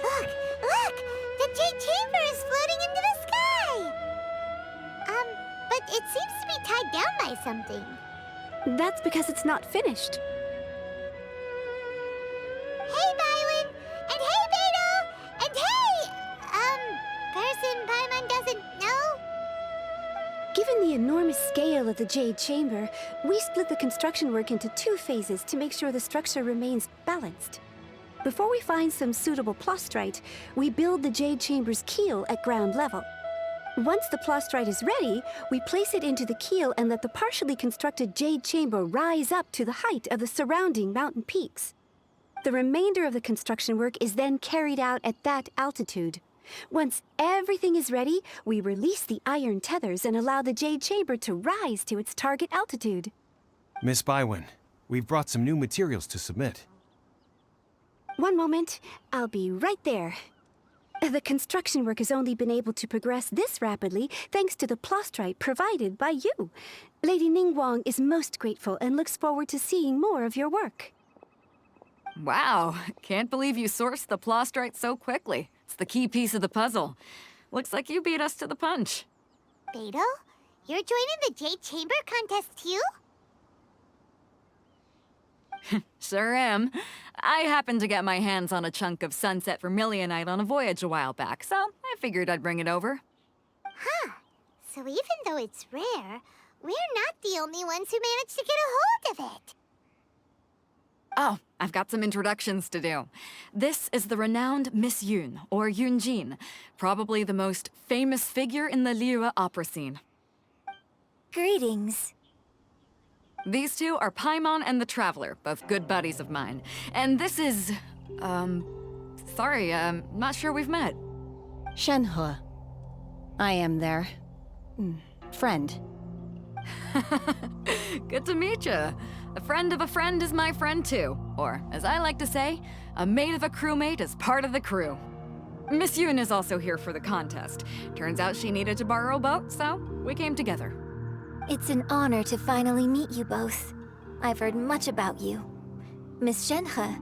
Look! Look! The Jade Chamber is floating into the sky! But it seems to be tied down by something. That's because it's not finished. Hey, Bywin! And hey, Beto! And hey! Person Paimon doesn't know? Given the enormous scale of the Jade Chamber, we split the construction work into 2 phases to make sure the structure remains balanced. Before we find some suitable plastrite, we build the Jade Chamber's keel at ground level. Once the plastrite is ready, we place it into the keel and let the partially constructed Jade Chamber rise up to the height of the surrounding mountain peaks. The remainder of the construction work is then carried out at that altitude. Once everything is ready, we release the iron tethers and allow the Jade Chamber to rise to its target altitude. Miss Bywin, we've brought some new materials to submit. One moment, I'll be right there. The construction work has only been able to progress this rapidly thanks to the plastrite provided by you. Lady Ningguang is most grateful and looks forward to seeing more of your work. Wow, can't believe you sourced the plastrite so quickly. It's the key piece of the puzzle. Looks like you beat us to the punch. Beto? You're joining the Jade Chamber contest too? Sure am. I happened to get my hands on a chunk of sunset vermilionite on a voyage a while back, so I figured I'd bring it over. Huh. So even though it's rare, we're not the only ones who managed to get a hold of it. Oh, I've got some introductions to do. This is the renowned Miss Yun, or Yunjin, probably the most famous figure in the Liyue opera scene. Greetings. These two are Paimon and the Traveler, both good buddies of mine. And this is... sorry, not sure we've met. Shenhe. I am their... friend. Good to meet you. A friend of a friend is my friend too. Or, as I like to say, a mate of a crewmate is part of the crew. Miss Yun is also here for the contest. Turns out she needed to borrow a boat, so we came together. It's an honor to finally meet you both. I've heard much about you. Miss Shenhe,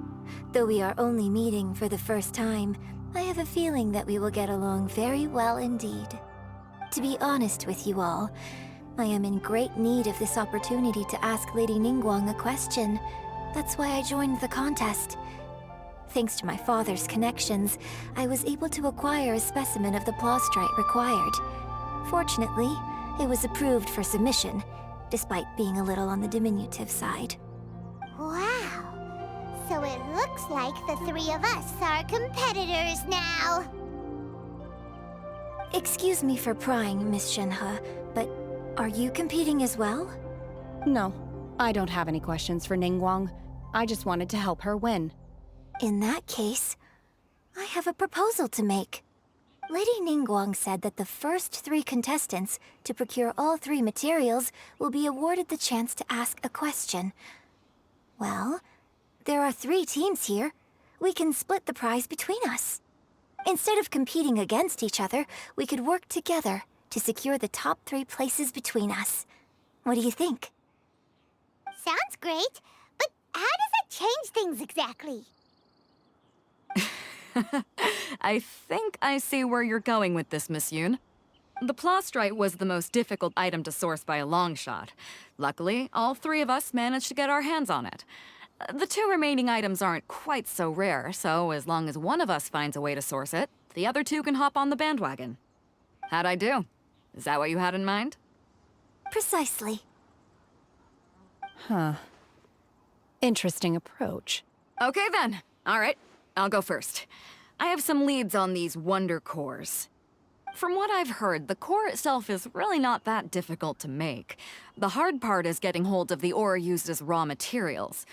though we are only meeting for the first time, I have a feeling that we will get along very well indeed. To be honest with you all, I am in great need of this opportunity to ask Lady Ningguang a question. That's why I joined the contest. Thanks to my father's connections, I was able to acquire a specimen of the plastrite required. Fortunately, it was approved for submission, despite being a little on the diminutive side. Wow! So it looks like the 3 of us are competitors now! Excuse me for prying, Miss Shenhe, but are you competing as well? No, I don't have any questions for Ningguang. I just wanted to help her win. In that case, I have a proposal to make. Lady Ningguang said that the first 3 contestants to procure all 3 materials will be awarded the chance to ask a question. Well, there are 3 teams here. We can split the prize between us. Instead of competing against each other, we could work together to secure the top 3 places between us. What do you think? Sounds great, but how does it change things exactly? I think I see where you're going with this, Miss Yun. The plastrite was the most difficult item to source by a long shot. Luckily, all 3 of us managed to get our hands on it. The 2 remaining items aren't quite so rare, so as long as one of us finds a way to source it, the other 2 can hop on the bandwagon. How'd I do? Is that what you had in mind? Precisely. Huh. Interesting approach. Okay then. All right, I'll go first. I have some leads on these wonder cores. From what I've heard, the core itself is really not that difficult to make. The hard part is getting hold of the ore used as raw materials.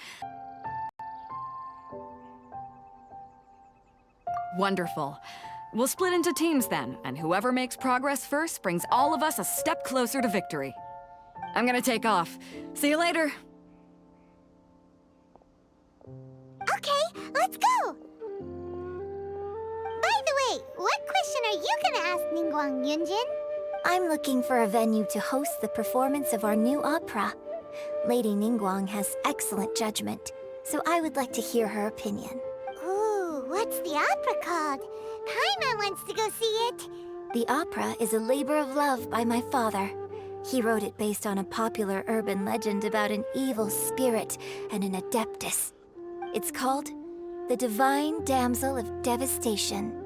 Wonderful. We'll split into teams then, and whoever makes progress first brings all of us a step closer to victory. I'm gonna take off. See you later. Okay, let's go! By the way, what question are you gonna ask Ningguang, Yunjin? I'm looking for a venue to host the performance of our new opera. Lady Ningguang has excellent judgment, so I would like to hear her opinion. Ooh, what's the opera called? Paimon wants to go see it. The opera is a labor of love by my father. He wrote it based on a popular urban legend about an evil spirit and an adeptus. It's called The Divine Damsel of Devastation.